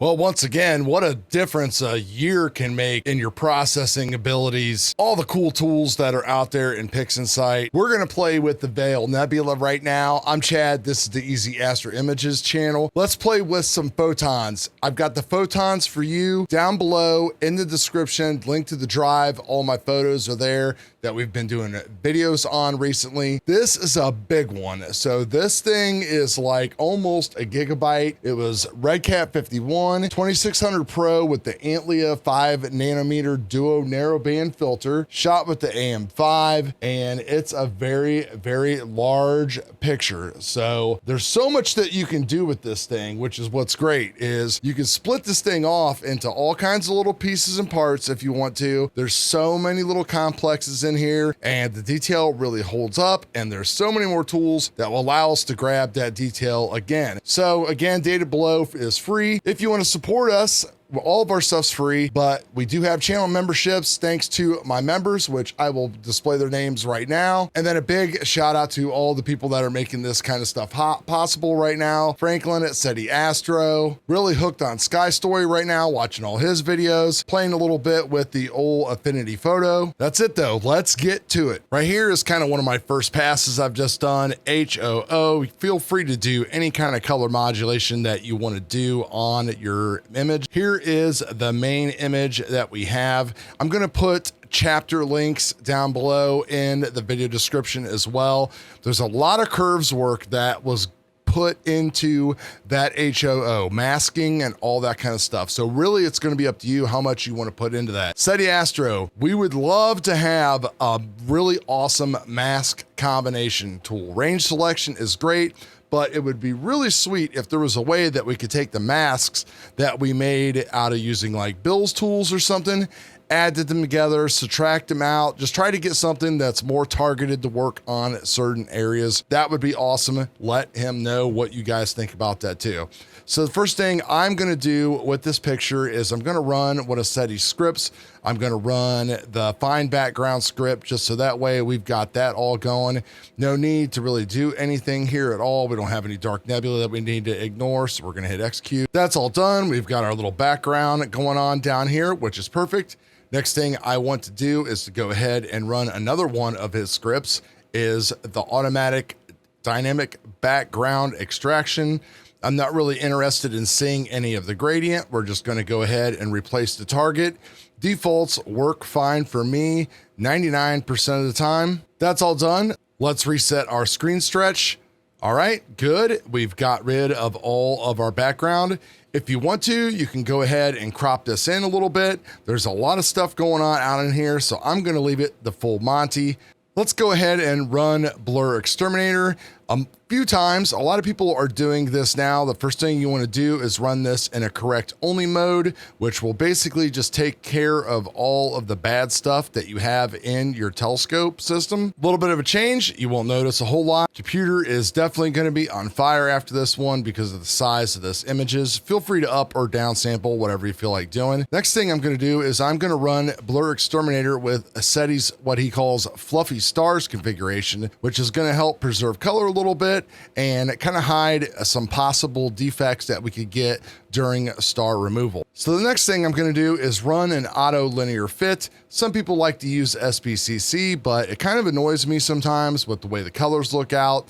Well, once again, what a difference a year can make in your processing abilities. All the cool tools that are out there in Pixinsight. We're going to play with the Veil Nebula right now. I'm Chad. This is the Easy Astro Images channel. Let's play with some photons. I've got the photons for you down below in the description. Link to the drive. All my photos are there that we've been doing videos on recently. This is a big one. So this thing is like almost a gigabyte. It was RedCat 51, 2600 Pro with the Antlia 5 nanometer duo narrowband filter, shot with the AM5, and it's a very, very large picture. So there's so much that you can do with this thing, which is what's great, is you can split this thing off into all kinds of little pieces and parts if you want to. There's so many little complexes in here, and the detail really holds up, and there's so many more tools that will allow us to grab that detail again. So again, data below is free. If you want to support us, all of our stuff's free, but we do have channel memberships thanks to my members, which I will display their names right now. And then a big shout out to all the people that are making this kind of stuff possible right now. Franklin at SETI Astro, really hooked on Sky Story right now, watching all his videos, playing a little bit with the old Affinity Photo. That's it though, let's get to it. Right here is kind of one of my first passes I've just done, HOO. Feel free to do any kind of color modulation that you want to do on your image. Here is the main image that we have. I'm going to put chapter links down below in the video description as well. There's a lot of curves work that was put into that HOO, masking and all that kind of stuff. So really it's going to be up to you how much you want to put into that. SETI Astro, we would love to have a really awesome mask combination tool. Range selection is great, but it would be really sweet if there was a way that we could take the masks that we made out of using like Bill's tools or something, add them together, subtract them out, just try to get something that's more targeted to work on certain areas. That would be awesome. Let him know what you guys think about that too. So the first thing I'm going to do with this picture is I'm going to run one of SETI's scripts. I'm going to run the Find Background script just so that way we've got that all going. No need to really do anything here at all. We don't have any dark nebula that we need to ignore, so we're going to hit execute. That's all done. We've got our little background going on down here, which is perfect. Next thing I want to do is to go ahead and run another one of his scripts, is the automatic dynamic background extraction. I'm not really interested in seeing any of the gradient. We're just going to go ahead and replace the target. Defaults work fine for me 99% of the time. That's all done. Let's reset our screen stretch. All right, good. We've got rid of all of our background. If you want to, you can go ahead and crop this in a little bit. There's a lot of stuff going on out in here, so I'm going to leave it the full Monty. Let's go ahead and run BlurX Terminator a few times. A lot of people are doing this now. The first thing you want to do is run this in a correct only mode, which will basically just take care of all of the bad stuff that you have in your telescope system. A little bit of a change. You won't notice a whole lot. Computer is definitely going to be on fire after this one because of the size of this images. Feel free to up or down sample, whatever you feel like doing. Next thing I'm going to do is I'm going to run BlurX Terminator with SETI's what he calls fluffy stars configuration, which is going to help preserve color a little bit and kind of hide some possible defects that we could get during star removal. So the next thing I'm going to do is run an auto linear fit. Some people like to use SPCC, but it kind of annoys me sometimes with the way the colors look out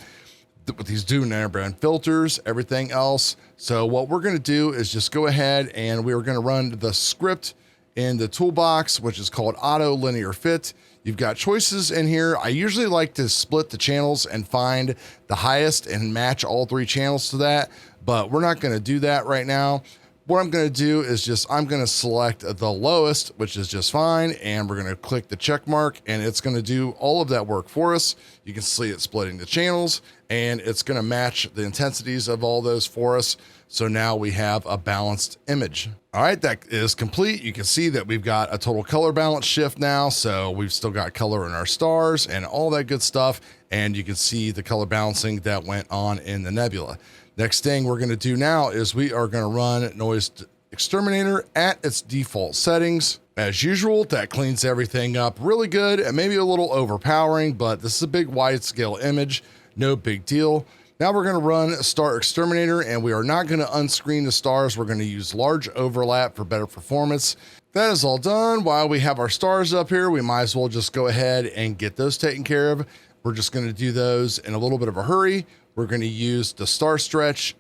with these dual narrowband filters, everything else. So what we're going to do is just go ahead and we are going to run the script in the toolbox, which is called auto linear fit. You've got choices in here. I usually like to split the channels and find the highest and match all three channels to that, but we're not going to do that right now. What I'm going to do is I'm going to select the lowest, which is just fine. And we're going to click the check mark and it's going to do all of that work for us. You can see it splitting the channels and it's going to match the intensities of all those for us. So now we have a balanced image. All right, that is complete. You can see that we've got a total color balance shift now. So we've still got color in our stars and all that good stuff. And you can see the color balancing that went on in the nebula. Next thing we're going to do now is we are going to run Noise Exterminator at its default settings. As usual, that cleans everything up really good and maybe a little overpowering, but this is a big wide scale image. No big deal. Now we're going to run Star Exterminator, and we are not going to unscreen the stars. We're going to use large overlap for better performance. That is all done. While we have our stars up here, we might as well just go ahead and get those taken care of. We're just going to do those in a little bit of a hurry. We're going to use the star stretch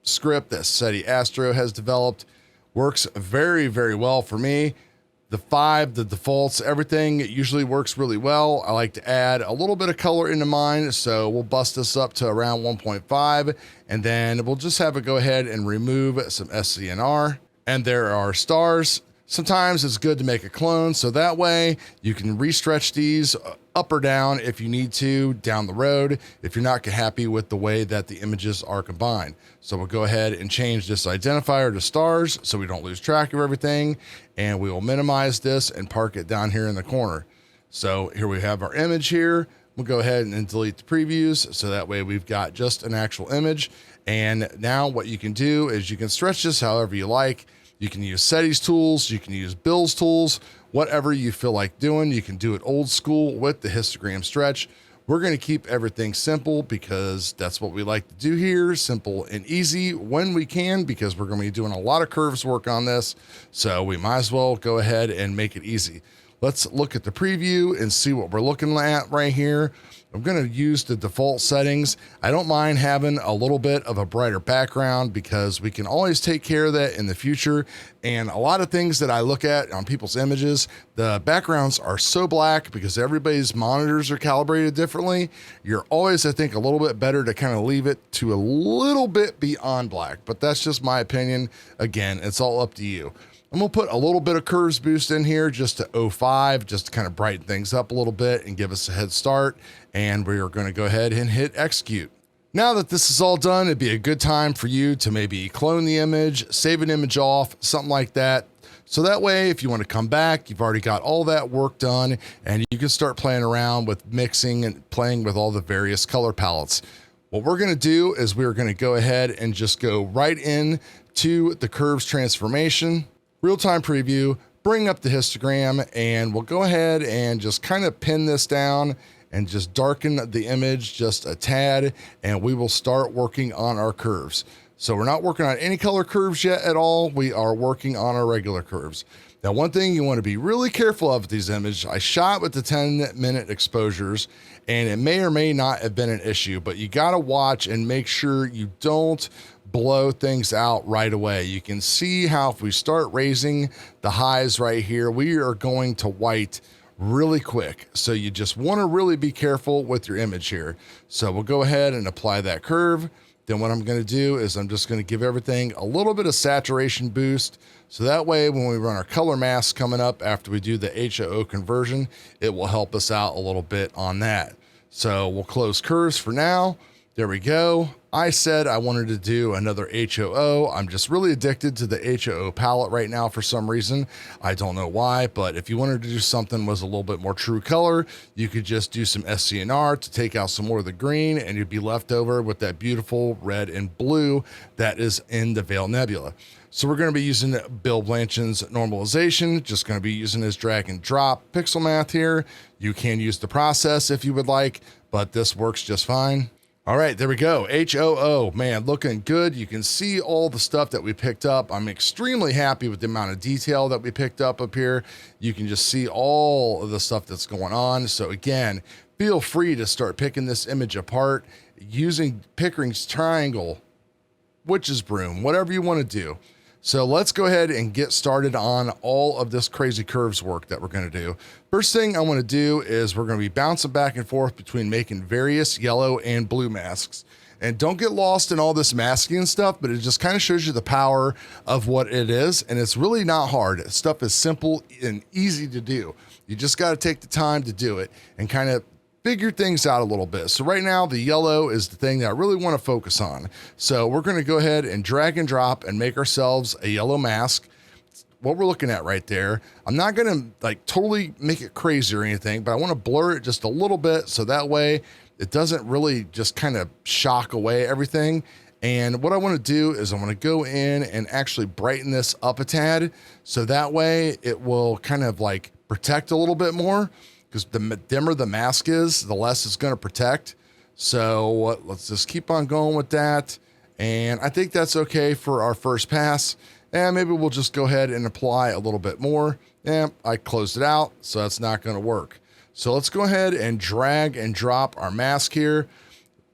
script that SETI Astro has developed. Works very, very well for me. The defaults, everything usually works really well. I like to add a little bit of color into mine, so we'll bust this up to around 1.5, and then we'll just have it go ahead and remove some SCNR. And there are stars. Sometimes it's good to make a clone, so that way you can restretch these up or down if you need to down the road, if you're not happy with the way that the images are combined. So we'll go ahead and change this identifier to stars so we don't lose track of everything, and we will minimize this and park it down here in the corner. So here we have our image here. We'll go ahead and delete the previews, so that way we've got just an actual image. And now what you can do is you can stretch this however you like. You can use SETI's tools, you can use Bill's tools, whatever you feel like doing. You can do it old school with the histogram stretch. We're going to keep everything simple because that's what we like to do here, simple and easy when we can, because we're going to be doing a lot of curves work on this. So we might as well go ahead and make it easy. Let's look at the preview and see what we're looking at right here. I'm going to use the default settings. I don't mind having a little bit of a brighter background because we can always take care of that in the future. And a lot of things that I look at on people's images, the backgrounds are so black because everybody's monitors are calibrated differently. You're always, I think, a little bit better to kind of leave it to a little bit beyond black, but that's just my opinion. Again, it's all up to you. I'm gonna put a little bit of curves boost in here just to 0.5, just to kind of brighten things up a little bit and give us a head start. And we are gonna go ahead and hit execute. Now that this is all done, it'd be a good time for you to maybe clone the image, save an image off, something like that. So that way, if you want to come back, you've already got all that work done and you can start playing around with mixing and playing with all the various color palettes. What we're gonna do is we're gonna go ahead and just go right in to the curves transformation. Real-time preview, bring up the histogram, and we'll go ahead and just kind of pin this down and just darken the image just a tad, and we will start working on our curves. So we're not working on any color curves yet at all. We are working on our regular curves. Now, one thing you want to be really careful of with these images, I shot with the 10-minute exposures, and it may or may not have been an issue, but you got to watch and make sure you don't blow things out right away. You can see how if we start raising the highs right here, we are going to white really quick. So you just want to really be careful with your image here. So we'll go ahead and apply that curve. Then what I'm going to do is I'm just going to give everything a little bit of saturation boost. So that way, when we run our color mask coming up after we do the HOO conversion, it will help us out a little bit on that. So we'll close curves for now. There we go. I said I wanted to do another HOO. I'm just really addicted to the HOO palette right now for some reason. I don't know why, but if you wanted to do something was a little bit more true color, you could just do some SCNR to take out some more of the green, and you'd be left over with that beautiful red and blue that is in the Veil Nebula. So we're going to be using Bill Blanchin's normalization, just going to be using his drag and drop pixel math here. You can use the process if you would like, but this works just fine. All right, there we go. HOO, man, looking good. You can see all the stuff that we picked up. I'm extremely happy with the amount of detail that we picked up here. You can just see all of the stuff that's going on. So again, feel free to start picking this image apart using Pickering's triangle, witch's broom, whatever you want to do. So let's go ahead and get started on all of this crazy curves work that we're going to do. First thing I want to do is we're going to be bouncing back and forth between making various yellow and blue masks. And don't get lost in all this masking and stuff, but it just kind of shows you the power of what it is. And it's really not hard. Stuff is simple and easy to do. You just got to take the time to do it and kind of figure things out a little bit. So right now the yellow is the thing that I really want to focus on. So we're going to go ahead and drag and drop and make ourselves a yellow mask. What we're looking at right there. I'm not going to like totally make it crazy or anything, but I want to blur it just a little bit so that way it doesn't really just kind of shock away everything. And what I want to do is I want to go in and actually brighten this up a tad. So that way it will kind of like protect a little bit more, because the dimmer the mask is, the less it's going to protect. So let's just keep on going with that. And I think that's okay for our first pass. And maybe we'll just go ahead and apply a little bit more. And I closed it out, so that's not going to work. So let's go ahead and drag and drop our mask here.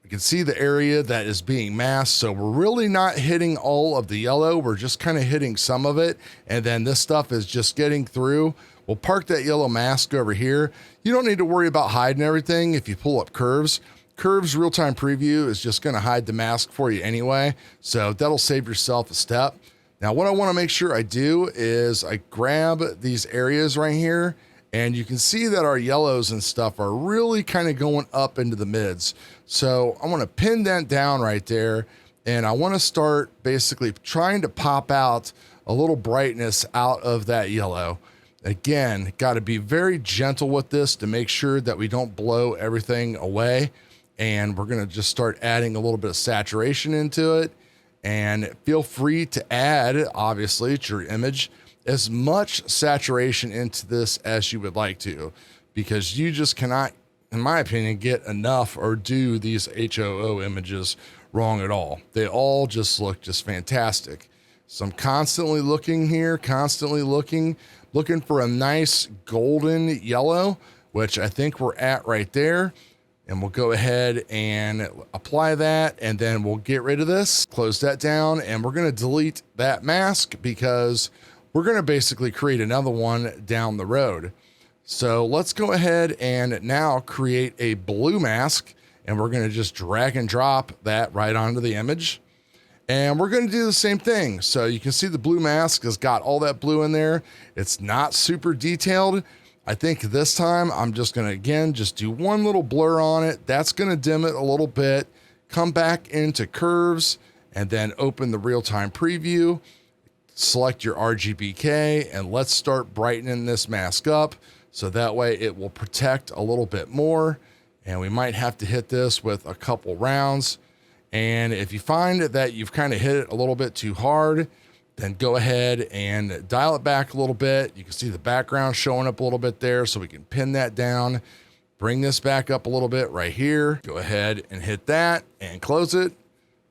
We can see the area that is being masked. So we're really not hitting all of the yellow. We're just kind of hitting some of it. And then this stuff is just getting through. We'll park that yellow mask over here. You don't need to worry about hiding everything if you pull up curves. Curves real-time preview is just going to hide the mask for you anyway. So that'll save yourself a step. Now, what I want to make sure I do is I grab these areas right here, and you can see that our yellows and stuff are really kind of going up into the mids. So I want to pin that down right there, and I want to start basically trying to pop out a little brightness out of that yellow. Again, got to be very gentle with this to make sure that we don't blow everything away. And we're going to just start adding a little bit of saturation into it. And feel free to add, obviously, to your image, as much saturation into this as you would like to, because you just cannot, in my opinion, get enough or do these HOO images wrong at all. They all just look just fantastic. So I'm constantly looking here, looking for a nice golden yellow, which I think we're at right there. And we'll go ahead and apply that, and then we'll get rid of this, close that down, and we're going to delete that mask because we're going to basically create another one down the road. So let's go ahead and now create a blue mask, and we're going to just drag and drop that right onto the image. And we're going to do the same thing. So you can see the blue mask has got all that blue in there. It's not super detailed. I think this time I'm just going to, again, just do one little blur on it. That's going to dim it a little bit. Come back into curves and then open the real-time preview. Select your RGBK and let's start brightening this mask up. So that way it will protect a little bit more. And we might have to hit this with a couple rounds. And if you find that you've kind of hit it a little bit too hard, then go ahead and dial it back a little bit. You can see the background showing up a little bit there, so we can pin that down. Bring this back up a little bit right here. Go ahead and hit that and close it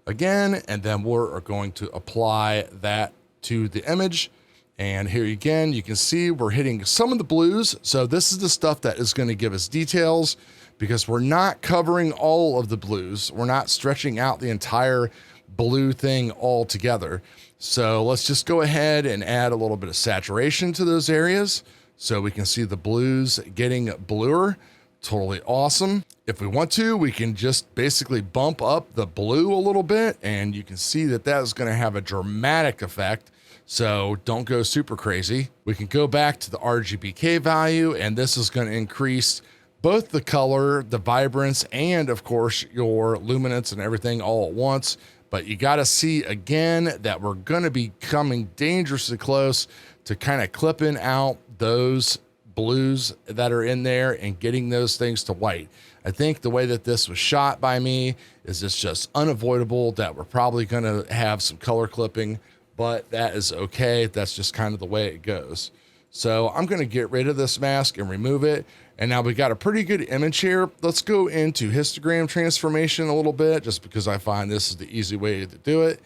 again. And then we're going to apply that to the image. And here again, you can see we're hitting some of the blues. So this is the stuff that is going to give us details, because we're not covering all of the blues. We're not stretching out the entire blue thing all together. So let's just go ahead and add a little bit of saturation to those areas so we can see the blues getting bluer. Totally awesome. If we want to, we can just basically bump up the blue a little bit, and you can see that that is going to have a dramatic effect. So don't go super crazy. We can go back to the RGBK value, and this is going to increase both the color, the vibrance, and of course your luminance and everything all at once. But you got to see again that we're going to be coming dangerously close to kind of clipping out those blues that are in there and getting those things to white. I think the way that this was shot by me is it's just unavoidable that we're probably going to have some color clipping, but that is okay. That's just kind of the way it goes. So I'm going to get rid of this mask and remove it. And now we got a pretty good image here. Let's go into histogram transformation a little bit, just because I find this is the easy way to do it.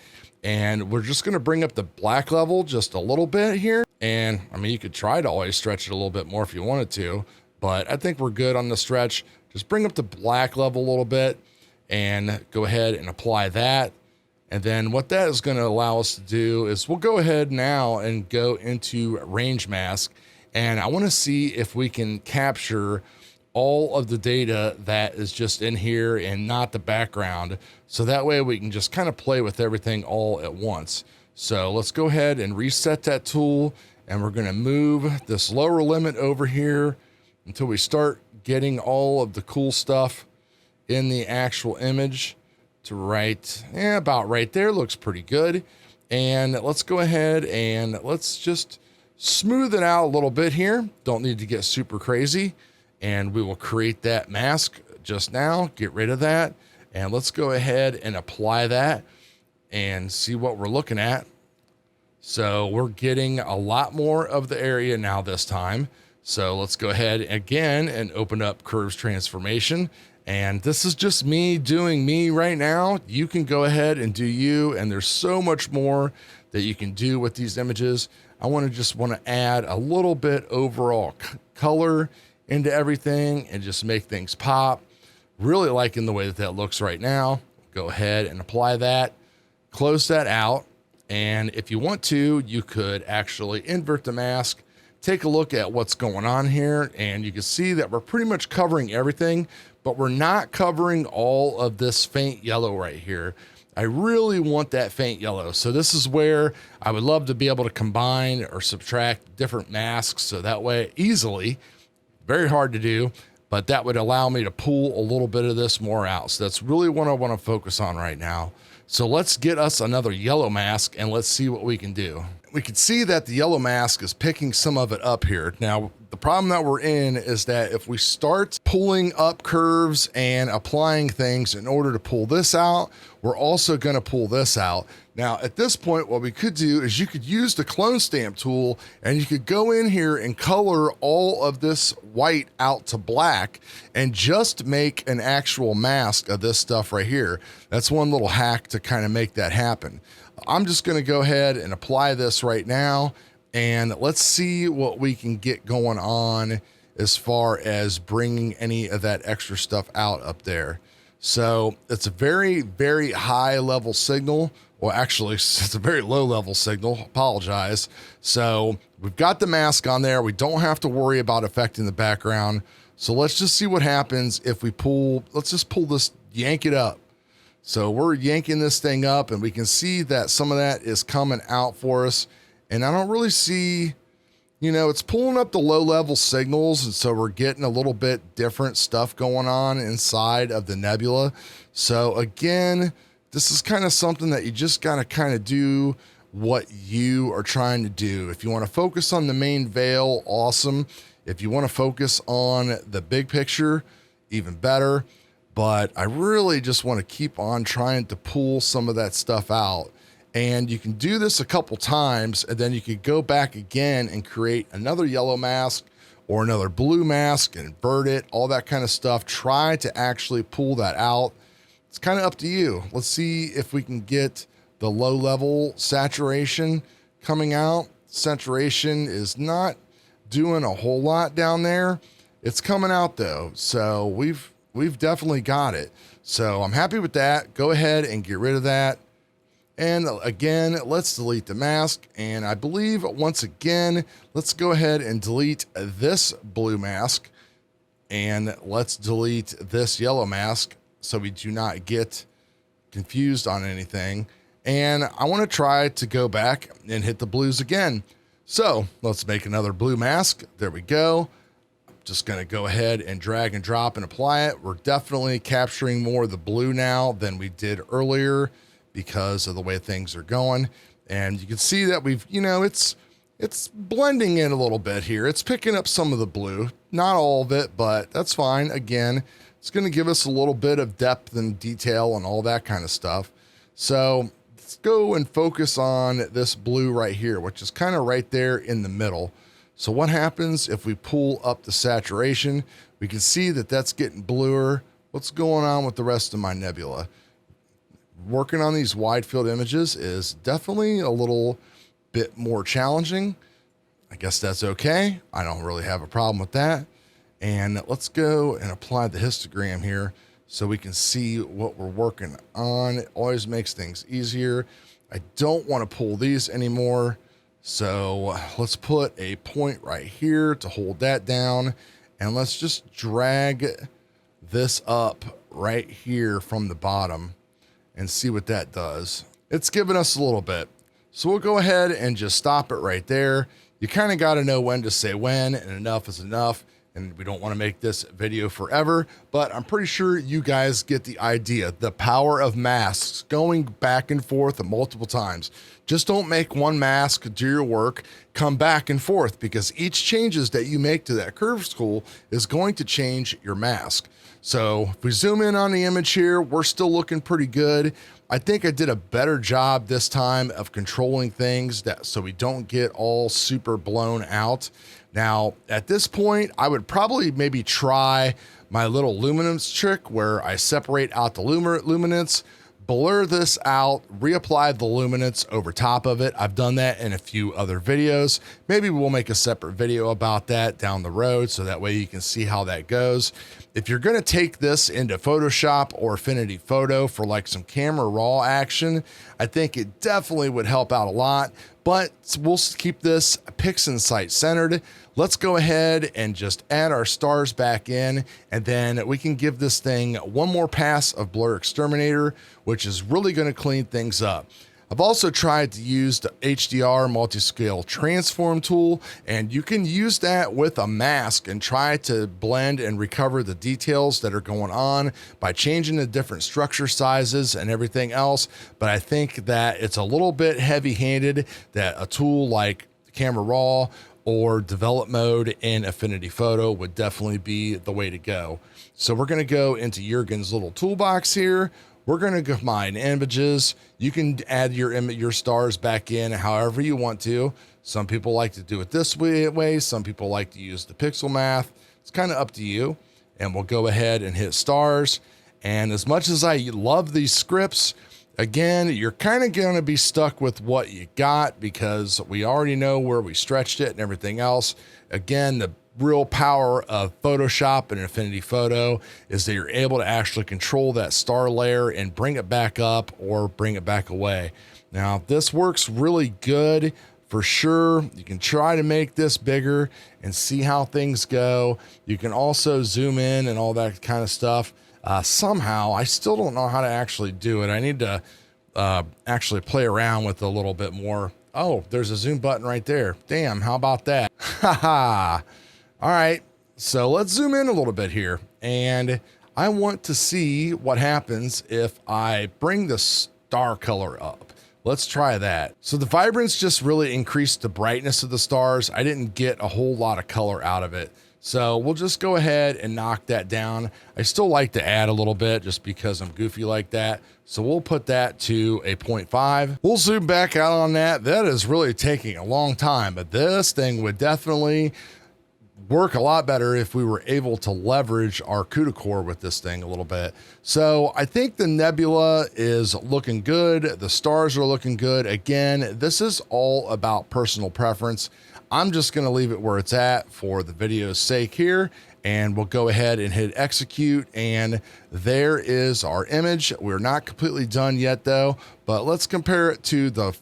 And we're just going to bring up the black level just a little bit here. And I mean, you could try to always stretch it a little bit more if you wanted to, but I think we're good on the stretch. Just bring up the black level a little bit and go ahead and apply that. And then what that is going to allow us to do is we'll go ahead now and go into range mask. And I want to see if we can capture all of the data that is just in here and not the background. So that way we can just kind of play with everything all at once. So let's go ahead and reset that tool. And we're going to move this lower limit over here until we start getting all of the cool stuff in the actual image to about right there. Looks pretty good. And let's go ahead and let's just smooth it out a little bit here. Don't need to get super crazy. And we will create that mask just now. Get rid of that. And let's go ahead and apply that and see what we're looking at. So we're getting a lot more of the area now this time. So let's go ahead again and open up curves transformation. And this is just me doing me right now. You can go ahead and do you, and there's so much more that you can do with these images. I want to add a little bit overall color into everything and just make things pop. Really liking the way that that looks right now. Go ahead and apply that, close that out. And if you want to, you could actually invert the mask, take a look at what's going on here, and you can see that we're pretty much covering everything, but we're not covering all of this faint yellow right here. I really want that faint yellow. So this is where I would love to be able to combine or subtract different masks. So that way easily, very hard to do, but that would allow me to pull a little bit of this more out. So that's really what I want to focus on right now. So let's get us another yellow mask and let's see what we can do. We can see that the yellow mask is picking some of it up here. Now, the problem that we're in is that if we start pulling up curves and applying things in order to pull this out, we're also going to pull this out. Now, at this point, what we could do is you could use the clone stamp tool and you could go in here and color all of this white out to black and just make an actual mask of this stuff right here. That's one little hack to kind of make that happen. I'm just going to go ahead and apply this right now, and let's see what we can get going on as far as bringing any of that extra stuff out up there. So it's a very, very high level signal. Well, actually, it's a very low level signal. Apologize. So we've got the mask on there. We don't have to worry about affecting the background. So let's just see what happens if we pull. Let's just pull this, yank it up. So we're yanking this thing up, and we can see that some of that is coming out for us. And I don't really see, you know, it's pulling up the low level signals. And so we're getting a little bit different stuff going on inside of the nebula. So again, this is kind of something that you just got to kind of do what you are trying to do. If you want to focus on the main veil, awesome. If you want to focus on the big picture, even better. But I really just want to keep on trying to pull some of that stuff out. And you can do this a couple times, and then you could go back again and create another yellow mask or another blue mask and invert it, all that kind of stuff. Try to actually pull that out. It's kind of up to you. Let's see if we can get the low level saturation coming out. Saturation is not doing a whole lot down there. It's coming out though. So we've definitely got it. So I'm happy with that. Go ahead and get rid of that. And again, let's delete the mask. And I believe once again, let's go ahead and delete this blue mask. And let's delete this yellow mask so we do not get confused on anything. And I want to try to go back and hit the blues again. So let's make another blue mask. There we go. Just going to go ahead and drag and drop and apply it. We're definitely capturing more of the blue now than we did earlier because of the way things are going. And you can see that we've, you know, it's blending in a little bit here. It's picking up some of the blue, not all of it, but that's fine. Again, it's going to give us a little bit of depth and detail and all that kind of stuff. So let's go and focus on this blue right here, which is kind of right there in the middle. So what happens if we pull up the saturation? We can see that that's getting bluer. What's going on with the rest of my nebula? Working on these wide field images is definitely a little bit more challenging. I guess that's okay. I don't really have a problem with that. And let's go and apply the histogram here so we can see what we're working on. It always makes things easier. I don't want to pull these anymore. So let's put a point right here to hold that down. And let's just drag this up right here from the bottom and see what that does. It's giving us a little bit. So we'll go ahead and just stop it right there. You kind of got to know when to say when, and enough is enough. And we don't want to make this video forever, but I'm pretty sure you guys get the idea. The power of masks, going back and forth multiple times. Just don't make one mask, do your work, come back and forth, because each changes that you make to that curve tool is going to change your mask. So if we zoom in on the image here, we're still looking pretty good. I think I did a better job this time of controlling things so we don't get all super blown out. Now, at this point, I would probably maybe try my little luminance trick where I separate out the luminance, blur this out, reapply the luminance over top of it. I've done that in a few other videos. Maybe we'll make a separate video about that down the road so that way you can see how that goes. If you're gonna take this into Photoshop or Affinity Photo for like some camera raw action, I think it definitely would help out a lot, but we'll keep this Pixinsight centered. Let's go ahead and just add our stars back in, and then we can give this thing one more pass of Blur Exterminator, which is really gonna clean things up. I've also tried to use the HDR multi-scale transform tool, and you can use that with a mask and try to blend and recover the details that are going on by changing the different structure sizes and everything else. But I think that it's a little bit heavy-handed that a tool like Camera Raw or Develop Mode in Affinity Photo would definitely be the way to go. So we're gonna go into Jurgen's little toolbox here. We're gonna combine images. You can add your stars back in however you want to. Some people like to do it this way. Some people like to use the pixel math. It's kind of up to you. And we'll go ahead and hit stars. And as much as I love these scripts, again, you're kind of gonna be stuck with what you got because we already know where we stretched it and everything else. Again, the real power of Photoshop and Affinity Photo is that you're able to actually control that star layer and bring it back up or bring it back away. Now, this works really good for sure. You can try to make this bigger and see how things go. You can also zoom in and all that kind of stuff. Somehow, I still don't know how to actually do it. I need to actually play around with it a little bit more. Oh, there's a zoom button right there. Damn, how about that? Haha. All right, so let's zoom in a little bit here. And I want to see what happens if I bring the star color up. Let's try that. So the vibrance just really increased the brightness of the stars. I didn't get a whole lot of color out of it. So we'll just go ahead and knock that down. I still like to add a little bit just because I'm goofy like that. So we'll put that to a 0.5. We'll zoom back out on that. That is really taking a long time, but this thing would definitely work a lot better if we were able to leverage our CUDA core with this thing a little bit. So I think the nebula is looking good. The stars are looking good. Again, this is all about personal preference. I'm just going to leave it where it's at for the video's sake here, and we'll go ahead and hit execute. And there is our image. We're not completely done yet though, but let's compare it to the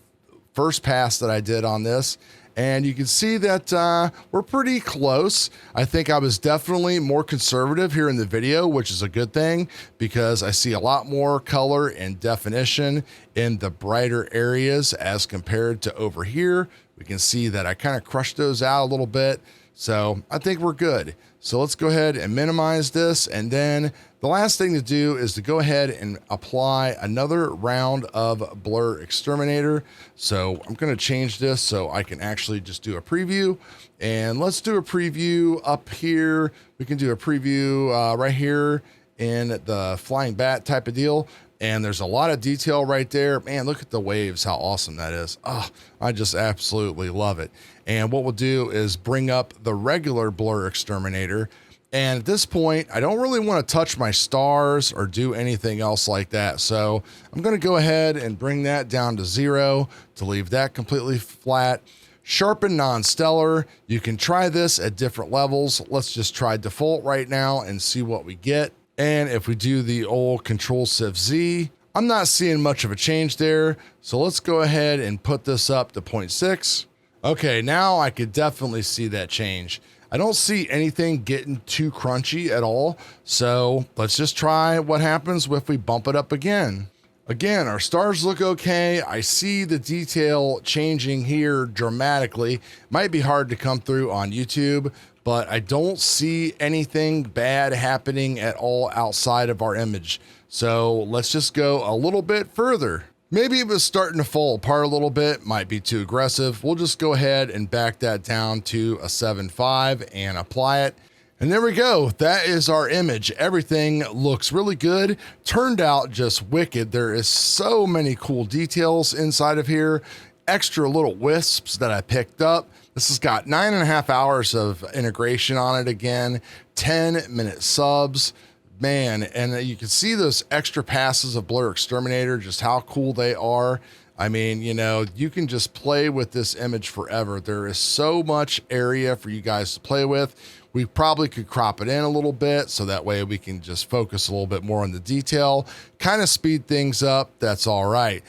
first pass that I did on this. And you can see that we're pretty close. I think I was definitely more conservative here in the video, which is a good thing because I see a lot more color and definition in the brighter areas as compared to over here. We can see that I kind of crushed those out a little bit. So I think we're good. So let's go ahead and minimize this. And then the last thing to do is to go ahead and apply another round of Blur Exterminator. So I'm going to change this so I can actually just do a preview. And let's do a preview up here. We can do a preview right here in the flying bat type of deal. And there's a lot of detail right there. Man, look at the waves, how awesome that is. Oh, I just absolutely love it. And what we'll do is bring up the regular Blur Exterminator. And at this point, I don't really want to touch my stars or do anything else like that. So I'm going to go ahead and bring that down to 0 to leave that completely flat. Sharpen non-stellar. You can try this at different levels. Let's just try default right now and see what we get. And if we do the old Control-Shift-Z, I'm not seeing much of a change there. So let's go ahead and put this up to 0.6. Okay, now I could definitely see that change. I don't see anything getting too crunchy at all. So let's just try what happens if we bump it up again. Again, our stars look okay. I see the detail changing here dramatically. Might be hard to come through on YouTube, but I don't see anything bad happening at all outside of our image. So let's just go a little bit further. Maybe it was starting to fall apart a little bit, might be too aggressive. We'll just go ahead and back that down to a 7.5 and apply it. And there we go. That is our image. Everything looks really good. Turned out just wicked. There is so many cool details inside of here. extra little wisps that I picked up. This has got 9.5 hours of integration on it again, 10-minute subs. Man, and you can see those extra passes of BlurX Exterminator, just how cool they are. I mean, you know, you can just play with this image forever. There is so much area for you guys to play with. We probably could crop it in a little bit so that way we can just focus a little bit more on the detail, kind of speed things up. That's all right.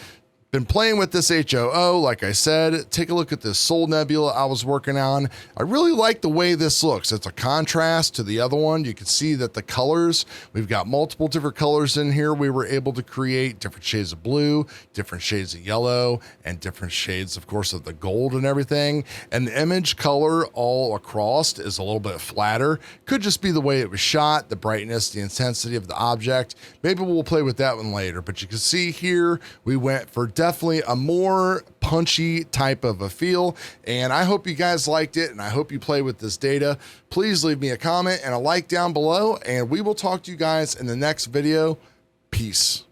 Been playing with this HOO, like I said. Take a look at this Soul Nebula I was working on. I really like the way this looks. It's a contrast to the other one. You can see that the colors, we've got multiple different colors in here. We were able to create different shades of blue, different shades of yellow, and different shades, of course, of the gold and everything. And the image color all across is a little bit flatter. Could just be the way it was shot, the brightness, the intensity of the object. Maybe we'll play with that one later, but you can see here, we went for definitely a more punchy type of a feel, and I hope you guys liked it, and I hope you play with this data. Please leave me a comment and a like down below, and we will talk to you guys in the next video. Peace.